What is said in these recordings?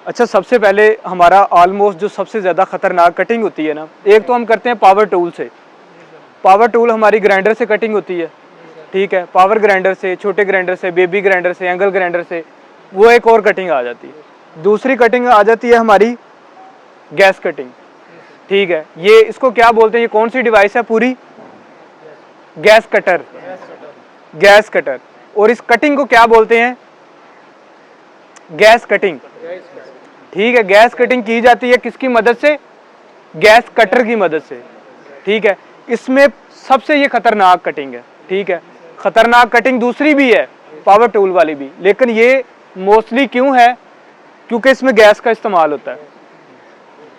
अच्छा, सबसे पहले हमारा ऑलमोस्ट जो सबसे ज़्यादा ख़तरनाक कटिंग होती है ना, एक तो हम करते हैं पावर टूल से। पावर टूल हमारी ग्राइंडर से कटिंग होती है, ठीक है, पावर ग्राइंडर से, छोटे ग्राइंडर से, बेबी ग्राइंडर से, एंगल ग्राइंडर से, वो एक और कटिंग आ जाती है। दूसरी कटिंग आ जाती है हमारी गैस कटिंग, ठीक है। ये इसको क्या बोलते हैं, ये कौन सी डिवाइस है पूरी? Gas cutter, gas cutter. और इस कटिंग को क्या बोलते हैं? गैस कटिंग, ठीक है। गैस कटिंग की जाती है किसकी मदद से? गैस कटर की मदद से, ठीक है। इसमें सबसे ये खतरनाक कटिंग है, ठीक है। खतरनाक कटिंग दूसरी भी है, पावर टूल वाली भी, लेकिन ये मोस्टली क्यों है? क्योंकि इसमें गैस का इस्तेमाल होता है,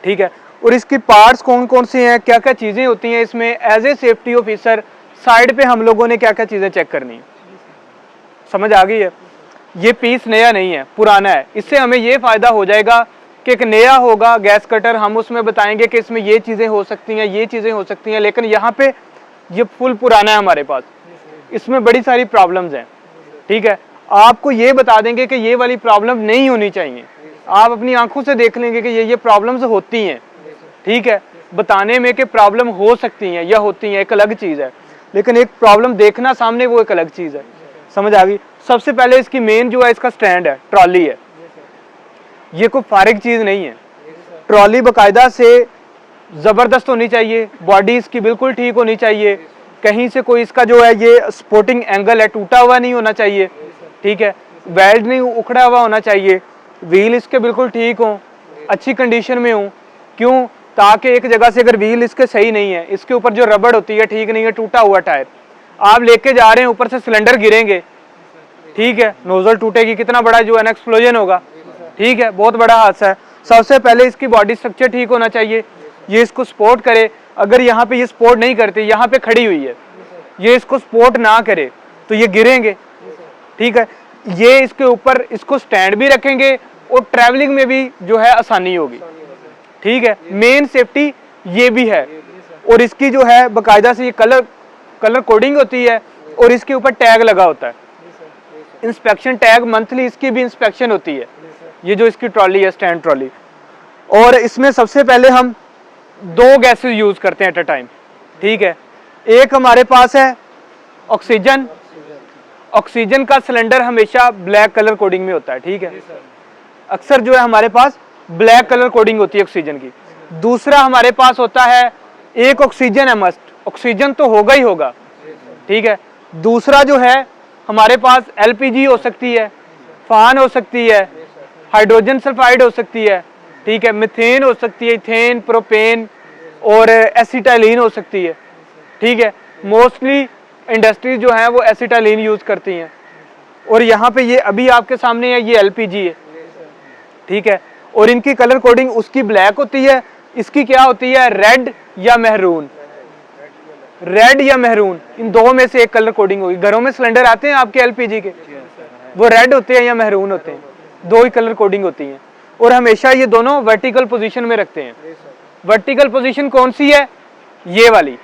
ठीक है। और इसकी पार्ट्स कौन कौन से हैं, क्या क्या चीज़ें होती हैं इसमें, as a safety officer side पे हम लोगों ने क्या क्या चीज़ें चेक करनी है। समझ आ गई है? ये पीस नया नहीं है, पुराना है। इससे हमें ये फ़ायदा हो जाएगा कि एक नया होगा गैस कटर, हम उसमें बताएंगे कि इसमें ये चीज़ें हो सकती हैं, ये चीज़ें हो सकती हैं, लेकिन यहाँ पे ये फुल पुराना है हमारे पास, इसमें बड़ी सारी प्रॉब्लम्स हैं, ठीक है। आपको ये बता देंगे कि ये वाली प्रॉब्लम नहीं होनी चाहिए, आप अपनी आंखों से देख लेंगे कि ये प्रॉब्लम्स होती हैं, ठीक है। बताने में कि प्रॉब्लम हो सकती हैं या होती हैं एक अलग चीज़ है, लेकिन एक प्रॉब्लम देखना सामने वो एक अलग चीज़ है। समझ आ गई? सबसे पहले इसकी मेन जो है इसका स्टैंड है, ट्रॉली है। ये कोई फारिग चीज़ नहीं है, ट्रॉली बाकायदा से ज़बरदस्त होनी चाहिए, बॉडी इसकी बिल्कुल ठीक होनी चाहिए, कहीं से कोई इसका जो है ये सपोर्टिंग एंगल है टूटा हुआ नहीं होना चाहिए, ठीक है। वेल्ड नहीं उखड़ा हुआ होना चाहिए, व्हील इसके बिल्कुल ठीक हों, अच्छी कंडीशन में हों। क्यों? ताकि एक जगह से अगर व्हील इसके सही नहीं है, इसके ऊपर जो रबड़ होती है ठीक नहीं है, टूटा हुआ टायर, आप लेके जा रहे हैं, ऊपर से सिलेंडर गिरेंगे, ठीक है, नोजल टूटेगी, कितना बड़ा जो है ना एक्सप्लोजन होगा, ठीक है, बहुत बड़ा हादसा है। सबसे पहले इसकी बॉडी स्ट्रक्चर ठीक होना चाहिए, ये इसको सपोर्ट करे। अगर यहाँ पे ये सपोर्ट नहीं करती, यहाँ पे खड़ी हुई है, ये इसको सपोर्ट ना करे तो ये गिरेंगे, ठीक है। ये इसके ऊपर इसको स्टैंड भी रखेंगे और ट्रैवलिंग में भी जो है आसानी होगी, ठीक है। मेन सेफ्टी ये भी है। और इसकी जो है बाकायदा से ये कलर कोडिंग होती है और इसके ऊपर टैग लगा होता है, इंस्पेक्शन टैग, मंथली इसकी भी इंस्पेक्शन होती है। ये जो इसकी ट्रॉली है, स्टैंड ट्रॉली, और इसमें सबसे पहले हम 2 गैसेस यूज करते हैं एट अ टाइम, ठीक है। एक हमारे पास है ऑक्सीजन, ऑक्सीजन का सिलेंडर हमेशा ब्लैक कलर कोडिंग में होता है, ठीक है। अक्सर जो है हमारे पास ब्लैक कलर कोडिंग होती है ऑक्सीजन की। दूसरा हमारे पास होता है, एक ऑक्सीजन है मस्ट, ऑक्सीजन तो होगा ही होगा, ठीक है। दूसरा जो है हमारे पास एलपीजी हो सकती है, फान हो सकती है, हाइड्रोजन सल्फाइड हो सकती है, ठीक है, मीथेन हो सकती है, इथेन, प्रोपेन और एसिटाइलिन हो सकती है, ठीक है। मोस्टली इंडस्ट्रीज जो है वो एसिटाइलिन यूज करती हैं। और यहाँ पे ये अभी आपके सामने है, ये एलपीजी है, ठीक है। और इनकी कलर कोडिंग उसकी ब्लैक होती है, इसकी क्या होती है? रेड या मेहरून, रेड या मेहरून, इन दो में से एक कलर कोडिंग होगी। घरों में सिलेंडर आते हैं आपके एलपीजी के, वो रेड होते हैं या मेहरून होते हैं, 2 ही कलर कोडिंग होती हैं। और हमेशा ये दोनों वर्टिकल पोजीशन में रखते हैं। वर्टिकल पोजीशन कौन सी है? ये वाली।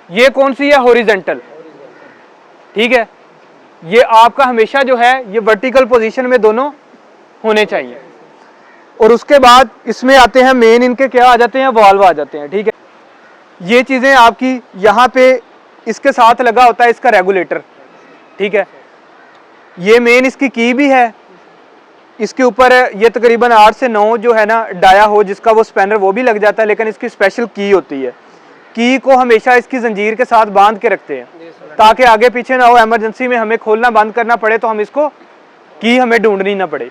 ये कौन सी है? हॉरिजॉन्टल, ठीक है। ये आपका हमेशा जो है ये वर्टिकल पोजीशन में दोनों होने चाहिए। और उसके बाद इसमें आते हैं मेन, इनके क्या आ जाते हैं? वाल्व आ जाते हैं, ठीक है। ये चीज़ें आपकी यहाँ पे इसके साथ लगा होता है इसका रेगुलेटर, ठीक है। ये मेन इसकी की भी है, इसके ऊपर ये तकरीबन 8 से 9 जो है ना डाया हो जिसका वो स्पैनर वो भी लग जाता है, लेकिन इसकी स्पेशल की होती है। की को हमेशा इसकी जंजीर के साथ बांध के रखते हैं ताकि आगे पीछे ना हो, इमरजेंसी में हमें खोलना बंद करना पड़े तो हम इसको की हमें ढूंढनी ना पड़े,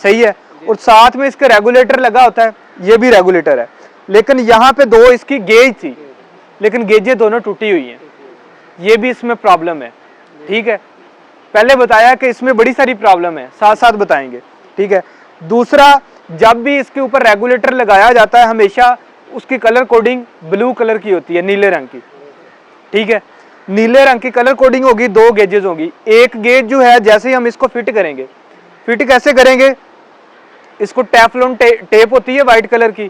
सही है। और साथ में इसका रेगुलेटर लगा होता है, ये भी रेगुलेटर है। लेकिन यहाँ पे 2 इसकी गेज थी, लेकिन गेजें दोनों टूटी हुई हैं, ये भी इसमें प्रॉब्लम है, ठीक है। पहले बताया कि इसमें बड़ी सारी प्रॉब्लम है, साथ साथ बताएंगे, ठीक है। दूसरा, जब भी इसके ऊपर रेगुलेटर लगाया जाता है हमेशा उसकी कलर कोडिंग ब्लू कलर की होती है, नीले रंग की, ठीक है। नीले रंग की कलर कोडिंग होगी, 2 गेजेस होगी। एक गेज जो है जैसे ही हम इसको फिट करेंगे, फिट कैसे करेंगे? इसको टेफलॉन टेप होती है वाइट कलर की,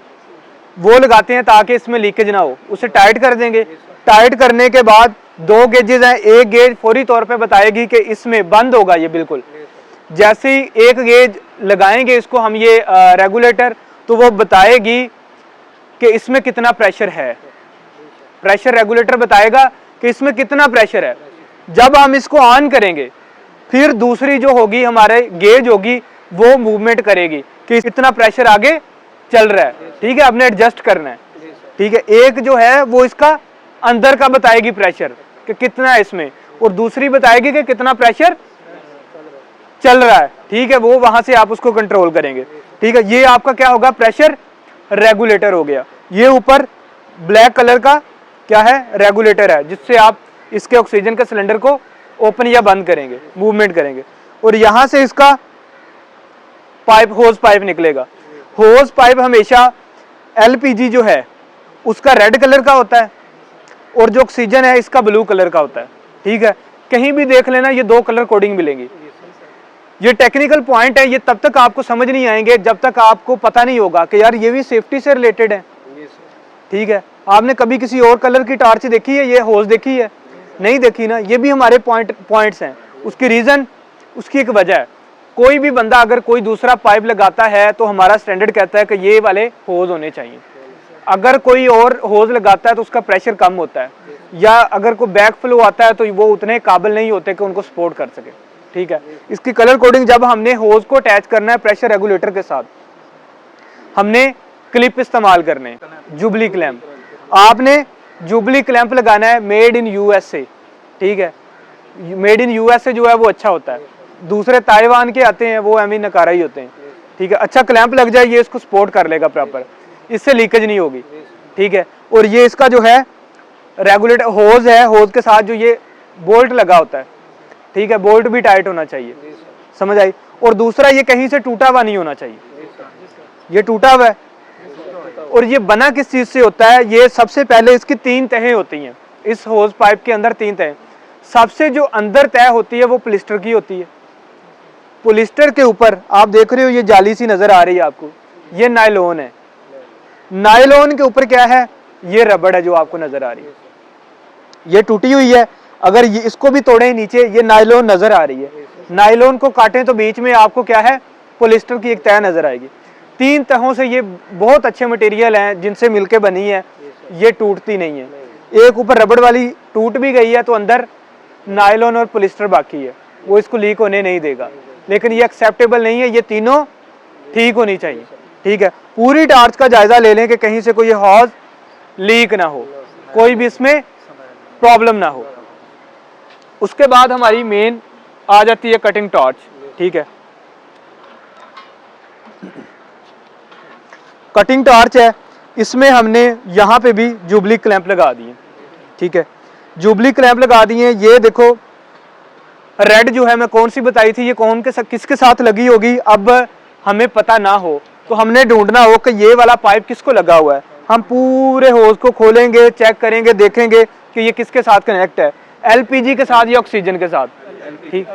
वो लगाते हैं ताकि इसमें लीकेज ना हो, उसे टाइट कर देंगे। टाइट करने के बाद 2 गेजेस हैं, एक गेज फौरी तौर पे बताएगी कि इसमें बंद होगा, ये बिल्कुल जैसे ही एक गेज लगाएंगे इसको हम ये रेगुलेटर, तो वो बताएगी कि इसमें कितना प्रेशर है। प्रेशर रेगुलेटर बताएगा कि इसमें कितना प्रेशर है। जब हम इसको ऑन करेंगे फिर दूसरी जो होगी हमारे गेज होगी वो मूवमेंट करेगी कि कितना प्रेशर आगे चल रहा है। ठीक है, आपने एडजस्ट करना है। ठीक है, एक जो है वो इसका अंदर का बताएगी प्रेशर कि कितना है इसमें, और दूसरी बताएगी कि कितना प्रेशर चल रहा है। ठीक है, वो वहां से आप उसको कंट्रोल करेंगे। ठीक है, ये आपका क्या होगा, प्रेशर रेगुलेटर हो गया। ये ऊपर ब्लैक कलर का क्या है, रेगुलेटर है, जिससे आप इसके ऑक्सीजन के सिलेंडर को ओपन या बंद करेंगे, मूवमेंट करेंगे। और यहां से इसका पाइप, होज पाइप निकलेगा। होज पाइप हमेशा एलपीजी जो है उसका रेड कलर का होता है और जो ऑक्सीजन है इसका ब्लू कलर का होता है। ठीक है, कहीं भी देख लेना ये दो कलर कोडिंग मिलेंगी। ये टेक्निकल पॉइंट है, ये तब तक आपको समझ नहीं आएंगे जब तक आपको पता नहीं होगा कि यार ये भी सेफ्टी से रिलेटेड है। ठीक है, आपने कभी किसी और कलर की टॉर्च देखी है, ये होज देखी है? नहीं देखी ना। ये भी हमारे पॉइंट्स हैं। उसकी रीजन, उसकी एक वजह है। कोई भी बंदा अगर कोई दूसरा पाइप लगाता है तो हमारा स्टैंडर्ड कहता है कि ये वाले होज होने चाहिए। अगर कोई और होज लगाता है तो उसका प्रेशर कम होता है, या अगर कोई बैक फ्लो आता है तो वो उतने काबिल नहीं होते कि उनको सपोर्ट कर सके। ठीक है, इसकी कलर कोडिंग, जब हमने होज को अटैच करना है प्रेशर रेगुलेटर के साथ, हमने क्लिप इस्तेमाल करने, जुबली क्लैंप। आपने जुबली क्लैंप लगाना है मेड इन यूएसए। ठीक है, मेड इन यूएसए जो है वो अच्छा होता है। दूसरे ताइवान के आते हैं वो एमी नकारा ही होते हैं। ठीक है, अच्छा क्लैंप लग जाए, ये इसको सपोर्ट कर लेगा प्रॉपर, इससे लीकेज नहीं होगी। ठीक है, और ये इसका जो है रेगुलेटर होज है, होज के साथ जो ये बोल्ट लगा होता है। ठीक है, बोल्ट भी टाइट होना चाहिए, समझ आई। और दूसरा ये कहीं से टूटा हुआ नहीं होना चाहिए। ये टूटा हुआ है, और ये बना किस चीज से होता है, ये सबसे पहले इसकी 3 तहें होती हैं। इस होज पाइप के अंदर 3 तहें। सबसे जो अंदर तह होती है वो पॉलिस्टर की होती है। पॉलिस्टर के ऊपर आप देख रहे हो ये जाली सी नजर आ रही है आपको, ये नायलॉन है। नायलॉन के ऊपर क्या है, ये रबड़ है जो आपको नजर आ रही है। ये टूटी हुई है, अगर ये इसको भी तोड़े नीचे, ये नायलॉन नजर आ रही है। नायलॉन को काटें तो बीच में आपको क्या है, पॉलिस्टर की एक तह नजर आएगी। 3 तहों से ये बहुत अच्छे मटेरियल हैं जिनसे मिलके बनी है, ये टूटती नहीं है। एक ऊपर रबड़ वाली टूट भी गई है तो अंदर नायलॉन और पॉलिस्टर बाकी है, वो इसको लीक होने नहीं देगा। लेकिन ये एक्सेप्टेबल नहीं है, ये तीनों ठीक होनी चाहिए। ठीक है, पूरी टार्च का जायजा ले लें कि कहीं से कोई हौज लीक ना हो, कोई भी इसमें प्रॉब्लम ना हो। उसके बाद हमारी मेन आ जाती है कटिंग टॉर्च। ठीक है, कटिंग टॉर्च है, इसमें हमने यहाँ पे भी जुबली क्लैंप लगा दिए। ठीक है, जुबली क्लैंप लगा दिए। ये देखो रेड जो है मैं कौन सी बताई थी, ये कौन के किसके साथ लगी होगी। अब हमें पता ना हो तो हमने ढूंढना हो कि ये वाला पाइप किसको लगा हुआ है। हम पूरे होज को खोलेंगे, चेक करेंगे, देखेंगे कि ये किसके साथ कनेक्ट है, एलपीजी के साथ या ऑक्सीजन के साथ। ठीक,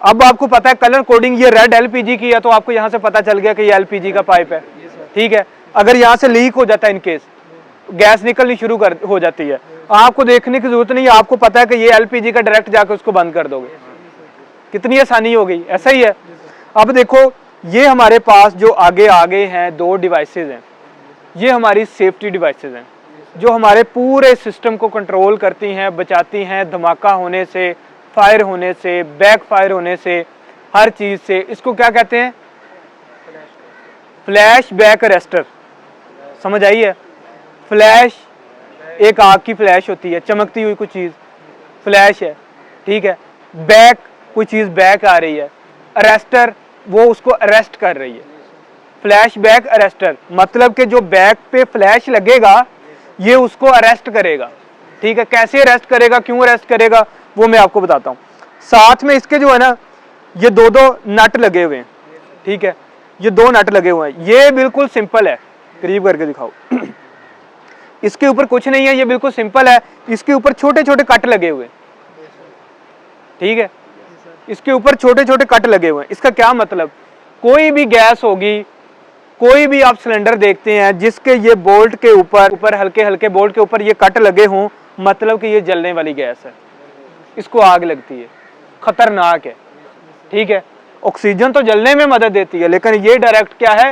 अब आपको पता है कलर कोडिंग ये रेड एलपीजी की है, तो आपको यहाँ से पता चल गया कि ये एलपीजी का पाइप है। ठीक है, अगर यहाँ से लीक हो जाता है, इनकेस गैस निकलनी शुरू हो जाती है, आपको देखने की जरूरत नहीं है, आपको पता है कि ये एलपीजी का डायरेक्ट जाकर उसको बंद कर दोगे। कितनी आसानी हो गई, ऐसा ही है। अब देखो ये हमारे पास जो आगे हैं 2 डिवाइसेज हैं, ये हमारी सेफ्टी डिवाइसेज हैं जो हमारे पूरे सिस्टम को कंट्रोल करती हैं, बचाती हैं धमाका होने से, फायर होने से, बैक फायर होने से, हर चीज से। इसको क्या कहते हैं, फ्लैश बैक अरेस्टर। समझ आई है? फ्लैश एक आग की फ्लैश होती है, चमकती हुई कुछ चीज फ्लैश है। ठीक है, बैक कोई चीज बैक आ रही है, अरेस्टर वो उसको अरेस्ट कर रही है। फ्लैश बैक अरेस्टर मतलब कि जो बैक पे फ्लैश लगेगा ये उसको अरेस्ट करेगा। ठीक है, कैसे अरेस्ट करेगा, क्यों अरेस्ट करेगा, वो मैं आपको बताता हूँ। साथ में इसके जो है ना ये 2 नट लगे हुए हैं। ठीक है, ये 2 नट लगे हुए हैं। ये बिल्कुल सिंपल है, करीब करके दिखाओ। इसके ऊपर कुछ नहीं है, ये बिल्कुल सिंपल है। इसके ऊपर छोटे छोटे कट लगे हुए। ठीक है, इसके ऊपर छोटे छोटे कट लगे हुए हैं। इसका क्या मतलब, कोई भी गैस होगी, कोई भी आप सिलेंडर देखते हैं जिसके ये बोल्ट के ऊपर हल्के हल्के बोल्ट के ऊपर ये कट लगे हों, मतलब कि ये जलने वाली गैस है, इसको आग लगती है, खतरनाक है। ठीक है, ऑक्सीजन तो जलने में मदद देती है, लेकिन ये डायरेक्ट क्या है,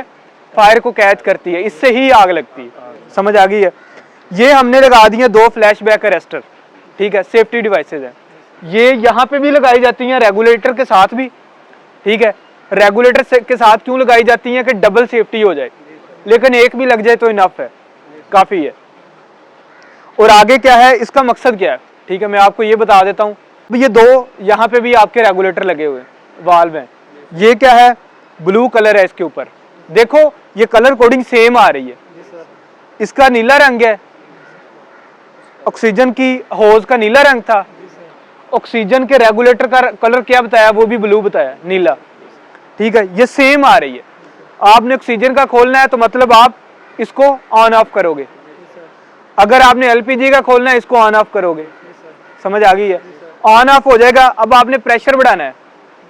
फायर को कैच करती है, इससे ही आग लगती है। समझ आ गई है। ये हमने लगा दिए 2 फ्लैशबैक अरेस्टर, ठीक है, सेफ्टी डिवाइसेस हैं। ये यहाँ पे भी लगाई जाती हैं रेगुलेटर के साथ भी, ठीक है। रेगुलेटर के साथ क्यों लगाई जाती हैं कि डबल सेफ्टी हो जाए, लेकिन एक भी लग जाए तो इनफ है, काफी है। और आगे क्या है, इसका मकसद क्या है, ठीक है, मैं आपको ये बता देता हूँ। ये 2 यहाँ पे भी आपके रेगुलेटर लगे हुए वाल्व हैं। ये क्या है, ब्लू कलर है इसके ऊपर, देखो ये कलर कोडिंग सेम आ रही है। इसका नीला रंग है, ऑक्सीजन की होज का नीला रंग था, ऑक्सीजन के रेगुलेटर का कलर क्या बताया, वो भी ब्लू बताया, नीला, ठीक है। ये सेम आ रही है। आपने ऑक्सीजन का खोलना है तो मतलब आप इसको ऑन ऑफ करोगे, अगर आपने एलपीजी का खोलना है इसको ऑन ऑफ करोगे। समझ आ गई है। ऑन ऑफ हो जाएगा। अब आपने प्रेशर बढ़ाना है,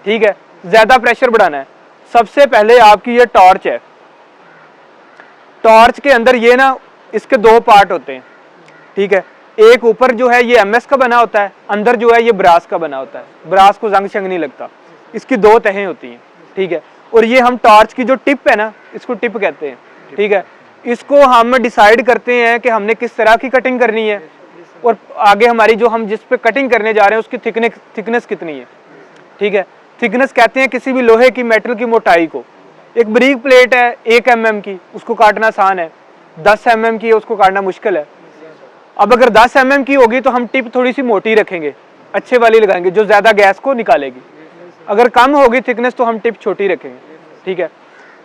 ठीक है, ज्यादा प्रेशर बढ़ाना है। सबसे पहले आपकी ये टॉर्च है, टॉर्च के अंदर ये ना इसके 2 पार्ट होते हैं, ठीक है। एक ऊपर जो है ये एमएस का बना होता है, अंदर जो है ये ब्रास का बना होता है। ब्रास को जंग शंग नहीं लगता, इसकी 2 तहें होती हैं, ठीक है। और ये हम टॉर्च की जो टिप है ना, इसको टिप कहते हैं, ठीक है। इसको हम डिसाइड करते हैं कि हमने किस तरह की कटिंग करनी है, और आगे हमारी जो हम जिस पे कटिंग करने जा रहे हैं उसकी थिकनेस कितनी है, ठीक है। थिकनेस कहते हैं किसी भी लोहे की, मेटल की मोटाई को। एक ब्रीक प्लेट है 1 mm की, उसको काटना आसान है, 10 mm की है उसको काटना मुश्किल है। अब अगर 10 mm की होगी तो हम टिप थोड़ी सी मोटी रखेंगे, अच्छे वाली लगाएंगे जो ज्यादा गैस को निकालेगी। अगर कम होगी थिकनेस तो हम टिप छोटी रखेंगे, ठीक है।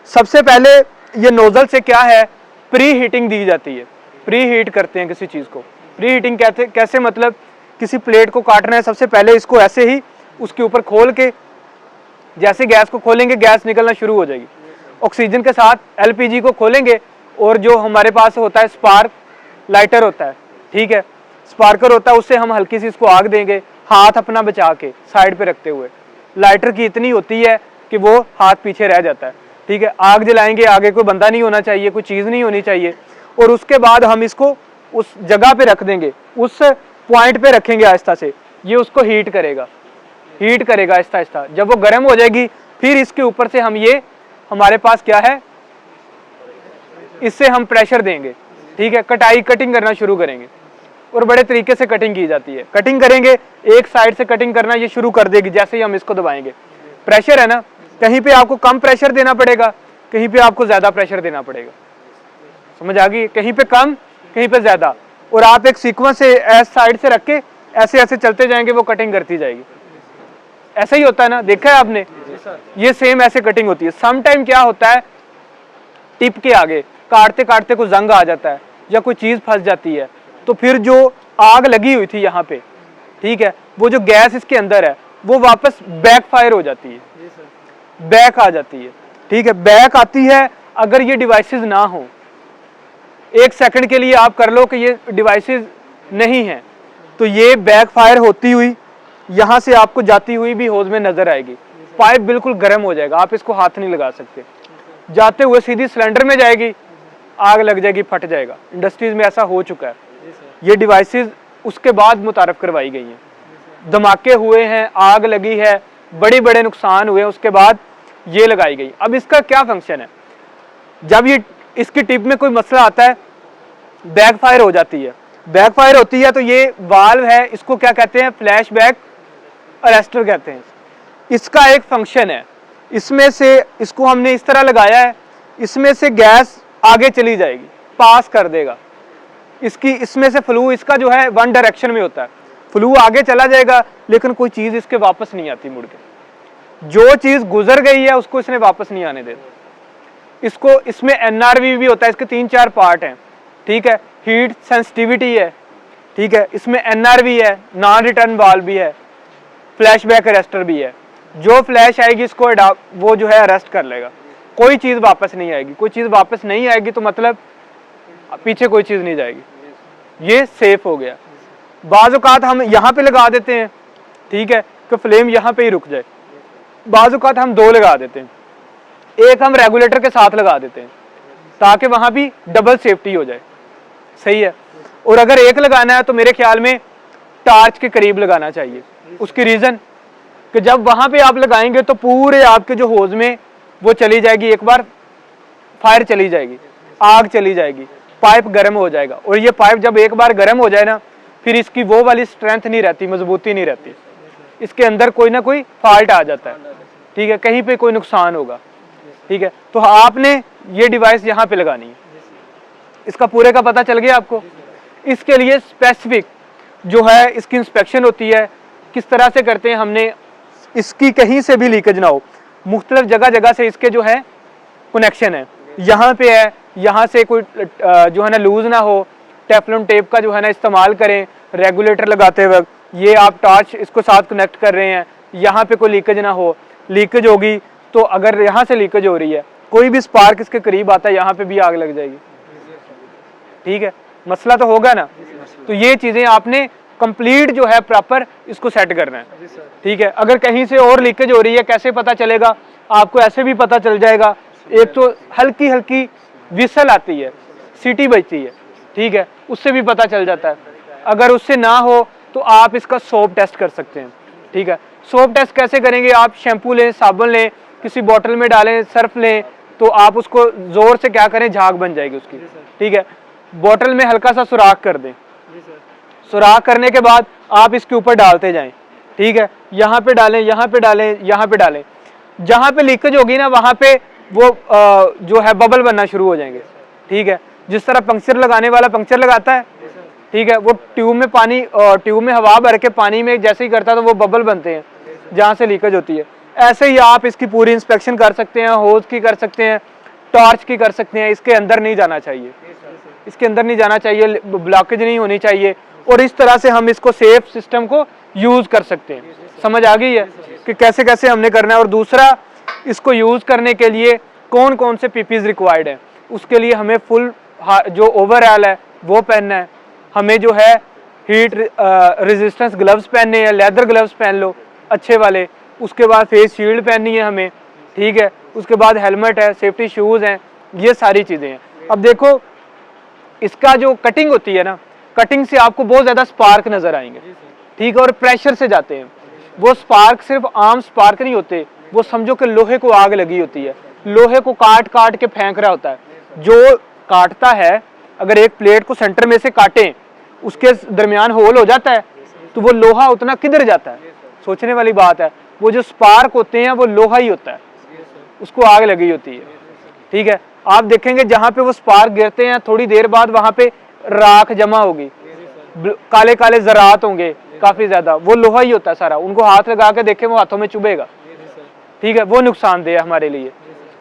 सबसे पहले ये नोजल से क्या है, प्री हीटिंग दी जाती है, प्री हीट करते हैं किसी चीज को। प्री हीटिंग कहते कैसे, मतलब किसी प्लेट को काटना है, सबसे पहले इसको ऐसे ही उसके ऊपर खोल के, जैसे गैस को खोलेंगे गैस निकलना शुरू हो जाएगी। ऑक्सीजन के साथ एलपीजी को खोलेंगे और जो हमारे पास होता है स्पार्क लाइटर होता है, ठीक है, स्पार्कर होता है, उससे हम हल्की सी इसको आग देंगे, हाथ अपना बचा के साइड पे रखते हुए। लाइटर की इतनी होती है कि वो हाथ पीछे रह जाता है, ठीक है। आग जलाएंगे, आगे कोई बंदा नहीं होना चाहिए, कोई चीज़ नहीं होनी चाहिए, और उसके बाद हम इसको उस जगह पे रख देंगे, उस पॉइंट पे रखेंगे आहिस्ता से। ये उसको हीट करेगा आहिस्ता आहिस्ता। जब वो गर्म हो जाएगी फिर इसके ऊपर से हम ये, हमारे पास क्या है, इससे हम प्रेशर देंगे, ठीक है। कटिंग करना शुरू करेंगे, और बड़े तरीके से कटिंग की जाती है। कटिंग करेंगे, एक साइड से कटिंग करना ये शुरू कर देगी जैसे ही हम इसको दबाएंगे। प्रेशर है ना, कहीं पे आपको कम प्रेशर देना पड़ेगा, कहीं पे आपको ज्यादा प्रेशर देना पड़ेगा। समझ आ गई, कहीं पे कम कहीं पे ज्यादा, और आप एक सीक्वेंस से ऐसे साइड से रख के ऐसे ऐसे चलते जाएंगे, वो कटिंग करती जाएगी। ऐसा ही होता है ना, देखा है आपने, ये सेम ऐसे कटिंग होती है। सम टाइम क्या होता है, टिप के आगे काटते काटते कोई जंग आ जाता है या कोई चीज फंस जाती है, तो फिर जो आग लगी हुई थी यहाँ पे, ठीक है, वो जो गैस इसके अंदर है वो वापस बैक फायर हो जाती है, बैक आ जाती है, ठीक है। बैक आती है अगर ये डिवाइसेस ना हो। 1 सेकंड के लिए आप कर लो कि ये डिवाइसेस नहीं है, तो ये बैक फायर होती हुई यहां से आपको जाती हुई भी होज में नजर आएगी। पाइप बिल्कुल गर्म हो जाएगा, आप इसको हाथ नहीं लगा सकते, जाते हुए सीधी सिलेंडर में जाएगी, आग लग जाएगी, फट जाएगा। इंडस्ट्रीज में ऐसा हो चुका है। ये डिवाइसेस उसके बाद मुतारफ करवाई गई हैं, धमाके हुए हैं, आग लगी है, बड़े बड़े नुकसान हुए, उसके बाद ये लगाई गई। अब इसका क्या फंक्शन है, जब ये इसकी टिप में कोई मसला आता है, बैक फायर हो जाती है, बैक फायर होती है, तो ये वाल्व है, इसको क्या कहते हैं, फ्लैशबैक अरेस्टर कहते हैं। इसका एक फंक्शन है, इसमें से इसको हमने इस तरह लगाया है, इसमें से गैस आगे चली जाएगी, पास कर देगा इसकी, इसमें से फ्लू इसका जो है 1 डायरेक्शन में होता है, फ्लू आगे चला जाएगा, लेकिन कोई चीज इसके वापस नहीं आती मुड़ के। जो चीज गुजर गई है उसको इसने वापस नहीं आने देता। इसको, इसमें एनआरवी भी होता है, इसके 3-4 पार्ट हैं, ठीक है। हीट सेंसिटिविटी है, ठीक है, इसमें एनआरवी है, नॉन रिटर्न वाल्व भी है, फ्लैशबैक अरेस्टर भी है। जो फ्लैश आएगी इसको वो जो है अरेस्ट कर लेगा, कोई चीज वापस नहीं आएगी। कोई चीज वापस नहीं आएगी तो मतलब पीछे कोई चीज नहीं जाएगी, ये सेफ हो गया। बाज़ औक़ात हम यहाँ पे लगा देते हैं, ठीक है, कि फ्लेम यहाँ पे ही रुक जाए। बाज़ औक़ात हम 2 लगा देते हैं, एक हम रेगुलेटर के साथ लगा देते हैं ताकि वहां भी डबल सेफ्टी हो जाए, सही है। और अगर एक लगाना है तो मेरे ख्याल में टार्च के करीब लगाना चाहिए। उसकी रीजन, कि जब वहां पे आप लगाएंगे तो पूरे आपके जो होज में वो चली जाएगी, एक बार फायर चली जाएगी, आग चली जाएगी, पाइप गर्म हो जाएगा। और ये पाइप जब एक बार गर्म हो जाए ना, फिर इसकी वो वाली स्ट्रेंथ नहीं रहती, मजबूती नहीं रहती, इसके अंदर कोई ना कोई फॉल्ट आ जाता है, ठीक है, कहीं पे कोई नुकसान होगा, ठीक है। तो आपने ये डिवाइस यहाँ पे लगानी है। इसका पूरे का पता चल गया आपको। इसके लिए स्पेसिफिक जो है इसकी इंस्पेक्शन होती है, किस तरह से करते हैं हमने, इसकी कहीं से भी लीकेज ना हो, मुख्तलिफ जगह जगह से इसके जो है कनेक्शन है, यहाँ पे है, यहाँ से कोई जो है ना लूज ना हो, टेफलॉन टेप का जो है ना इस्तेमाल करें रेगुलेटर लगाते वक्त। ये आप टॉर्च इसको साथ कनेक्ट कर रहे हैं, यहाँ पे कोई लीकेज ना हो, लीकेज होगी तो अगर यहाँ से लीकेज हो रही है, कोई भी स्पार्क इसके करीब आता है, यहाँ पे भी आग लग जाएगी, ठीक है, मसला तो होगा ना। तो ये चीजें आपने कंप्लीट जो है प्रॉपर इसको सेट करना है, ठीक है। अगर कहीं से और लीकेज हो रही है, कैसे पता चलेगा आपको, ऐसे भी पता चल जाएगा। एक तो हल्की हल्की विसल आती है, सीटी बजती है, ठीक है, उससे भी पता चल जाता है। अगर उससे ना हो तो आप इसका सोप टेस्ट कर सकते हैं, ठीक है। सोप टेस्ट कैसे करेंगे, आप शैम्पू लें, साबुन लें, किसी बोतल में डालें, सर्फ लें, तो आप उसको जोर से क्या करें, झाग बन जाएगी उसकी, ठीक है। बोतल में हल्का सा सुराख कर दें, सुराख करने के बाद आप इसके ऊपर डालते जाएं, ठीक है, यहाँ पे डालें, यहाँ पे डालें, यहाँ पे डालें। जहाँ पे लीकेज होगी ना वहाँ पे वो जो है बबल बनना शुरू हो जाएंगे, ठीक है। जिस तरह पंक्चर लगाने वाला पंक्चर लगाता है, ठीक है, वो ट्यूब में पानी, ट्यूब में हवा भर के पानी में जैसे ही करता है तो वो बबल बनते हैं जहाँ से लीकेज होती है। ऐसे ही आप इसकी पूरी इंस्पेक्शन कर सकते हैं, होज की कर सकते हैं, टॉर्च की कर सकते हैं। इसके अंदर नहीं जाना चाहिए, इसके अंदर नहीं जाना चाहिए, ब्लॉकेज नहीं होनी चाहिए। और इस तरह से हम इसको सेफ सिस्टम को यूज कर सकते हैं। समझ आ गई है कि कैसे कैसे हमने करना है। और दूसरा, इसको यूज करने के लिए कौन कौन से पीपीज रिक्वायर्ड है, उसके लिए हमें फुल जो ओवरऑल है वो पहनना है, हमें जो है हीट रेजिस्टेंस ग्लव्स पहनने हैं, लेदर ग्लव्स पहन लो अच्छे वाले, उसके बाद फेस शील्ड पहननी है हमें, ठीक है, उसके बाद हेलमेट है, सेफ्टी शूज हैं, ये सारी चीजें हैं। अब देखो इसका जो कटिंग होती है ना, कटिंग से आपको बहुत ज्यादा स्पार्क नजर आएंगे, ठीक है, और प्रेशर से जाते हैं। वो स्पार्क सिर्फ आम स्पार्क नहीं होते, वो समझो कि लोहे को आग लगी होती है, लोहे को काट काट के फेंक रहा होता है। जो काटता है, अगर एक प्लेट को सेंटर में से काटें, उसके दरमियान होल हो जाता है, तो वो लोहा उतना किधर जाता है, सोचने वाली बात है। वो जो स्पार्क होते हैं वो लोहा ही होता है, उसको आग लगी होती है, ठीक है। आप देखेंगे जहां पे वो स्पार्क गिरते हैं, थोड़ी देर बाद वहां पे राख जमा होगी, काले काले जरात होंगे काफी ज्यादा, वो लोहा ही होता है सारा। उनको हाथ लगा के देखें, वो हाथों में चुभेगा, ठीक है, वो नुकसानदेह है हमारे लिए।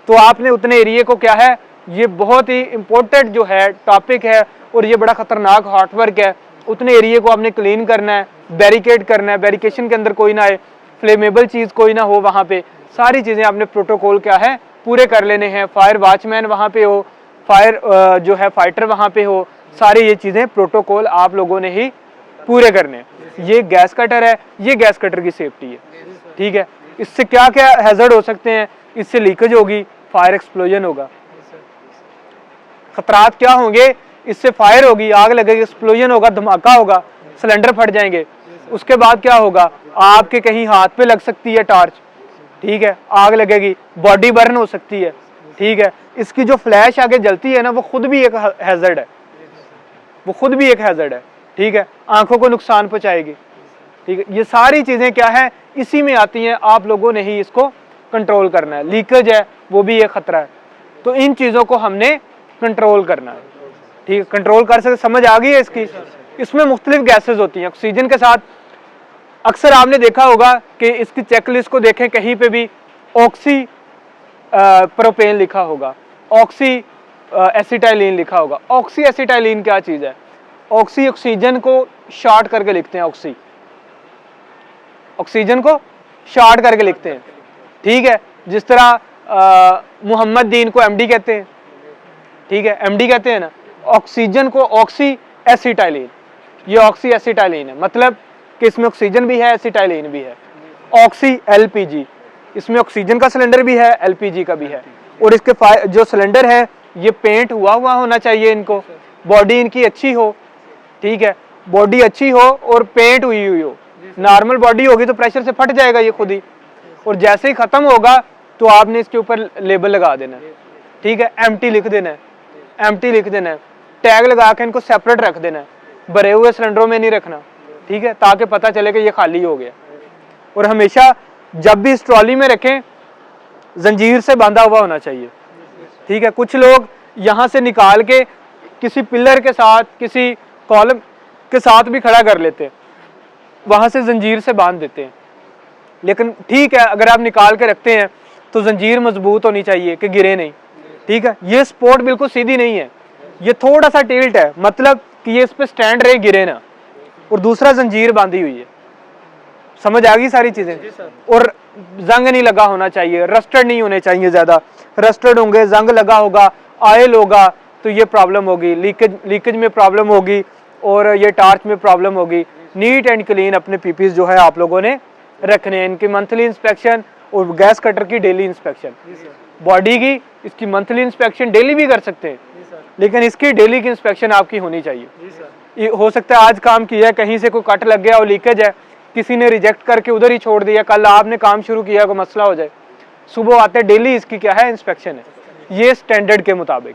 तो आपने उतने एरिए को क्या है, ये बहुत ही इंपॉर्टेंट जो है टॉपिक है, और ये बड़ा खतरनाक हार्ड वर्क है। उतने एरिए को आपने क्लीन करना है, बैरिकेड करना है, बैरिकेशन के अंदर कोई ना आए, फ्लेमेबल चीज कोई ना हो वहां पे, सारी चीजें आपने प्रोटोकॉल क्या है पूरे कर लेने हैं। फायर वॉचमैन वहां पे हो, फायर जो है फाइटर वहां पे हो, सारी ये चीजें प्रोटोकॉल आप लोगों ने ही पूरे करने। ये गैस कटर है, ये गैस कटर की सेफ्टी है, ठीक है। इससे क्या क्या हैजर्ड हो सकते हैं, इससे लीकेज होगी, फायर एक्सप्लोजन होगा, खतरात क्या होंगे, इससे फायर होगी, आग लगेगी, एक्सप्लोजन होगा, धमाका होगा, सिलेंडर फट जाएंगे। उसके बाद क्या होगा, आपके कहीं हाथ पे लग सकती है टॉर्च, ठीक है, आग लगेगी, बॉडी बर्न हो सकती है, ठीक है। इसकी जो फ्लैश आगे जलती है ना, वो खुद भी एक हैजर्ड है, वो खुद भी एक हैजर्ड है, ठीक है, आंखों को नुकसान पहुंचाएगी, ठीक है। ये सारी चीजें क्या है, इसी में आती हैं, आप लोगों ने ही इसको कंट्रोल करना है। लीकेज है, वो भी एक खतरा है, तो इन चीजों को हमने कंट्रोल करना है, ठीक है। कंट्रोल कर सकते, समझ आ गई है इसकी। इसमें मुख्तलिफ गैसेज होती हैं ऑक्सीजन के साथ। अक्सर आपने देखा होगा कि इसकी चेकलिस्ट को देखें, कहीं पे भी ऑक्सी प्रोपेन लिखा होगा, ऑक्सी एसिटाइलिन लिखा होगा। ऑक्सी एसिटाइलिन क्या चीज है, ऑक्सी ऑक्सीजन को शॉर्ट करके लिखते हैं, ऑक्सी ऑक्सीजन को शॉर्ट करके लिखते हैं, ठीक है। जिस तरह मोहम्मद दीन को एमडी कहते हैं, ठीक है, एमडी कहते हैं ना, ऑक्सीजन को ऑक्सी एसिटाइलिन, ये ऑक्सी एसिटाइलिन है, मतलब कि इसमें ऑक्सीजन भी है, एसिटाइलिन भी है। ऑक्सी एलपीजी, इसमें ऑक्सीजन का सिलेंडर भी है, एलपीजी का भी है। और इसके जो सिलेंडर है ये पेंट हुआ हुआ होना चाहिए, इनको बॉडी इनकी अच्छी हो, ठीक है, बॉडी अच्छी हो और पेंट हुई हुई हो, नॉर्मल बॉडी होगी तो प्रेशर से फट जाएगा ये खुद ही, और जैसे ही ख़त्म होगा तो आपने इसके ऊपर लेबल लगा देना है, ठीक है, एम्प्टी लिख देना है, एम्प्टी लिख देना है, टैग लगा के इनको सेपरेट रख देना है, भरे हुए सिलेंडरों में नहीं रखना, ठीक है, ताकि पता चले कि ये खाली हो गया। और हमेशा जब भी इस ट्रॉली में रखें जंजीर से बांधा हुआ होना चाहिए, ठीक है। कुछ लोग यहाँ से निकाल के किसी पिलर के साथ, किसी कॉलम के साथ भी खड़ा कर लेते हैं, वहाँ से जंजीर से बांध देते हैं, लेकिन ठीक है अगर आप निकाल के रखते हैं तो जंजीर मजबूत होनी चाहिए कि गिरे नहीं, ठीक है। ये स्पोर्ट बिल्कुल सीधी नहीं है, ये थोड़ा सा टिल्ट है, मतलब कि ये इस पे स्टैंड रहे, गिरे ना, और दूसरा जंजीर बांधी हुई है। समझ आ गई सारी चीजें। और जंग नहीं लगा होना चाहिए, रस्टर्ड नहीं होने चाहिए, ज्यादा रस्टर्ड होंगे, जंग लगा होगा, ऑयल होगा तो ये प्रॉब्लम होगी, लीकेज में प्रॉब्लम होगी और ये टार्च में प्रॉब्लम होगी। नीट एंड क्लीन अपने पीपीज जो है आप लोगों ने रखने हैं, इनकी मंथली इंस्पेक्शन और गैस कटर की डेली इंस्पेक्शन, बॉडी की इसकी मंथली इंस्पेक्शन डेली भी कर सकते हैं, लेकिन इसकी डेली की इंस्पेक्शन आपकी होनी चाहिए। हो सकता है आज काम किया है, कहीं से कोई कट लग गया और लीकेज है, किसी ने रिजेक्ट करके उधर ही छोड़ दिया, कल आपने काम शुरू किया कोई मसला हो जाए, सुबह आते डेली इसकी क्या है इंस्पेक्शन है, ये स्टैंडर्ड के मुताबिक।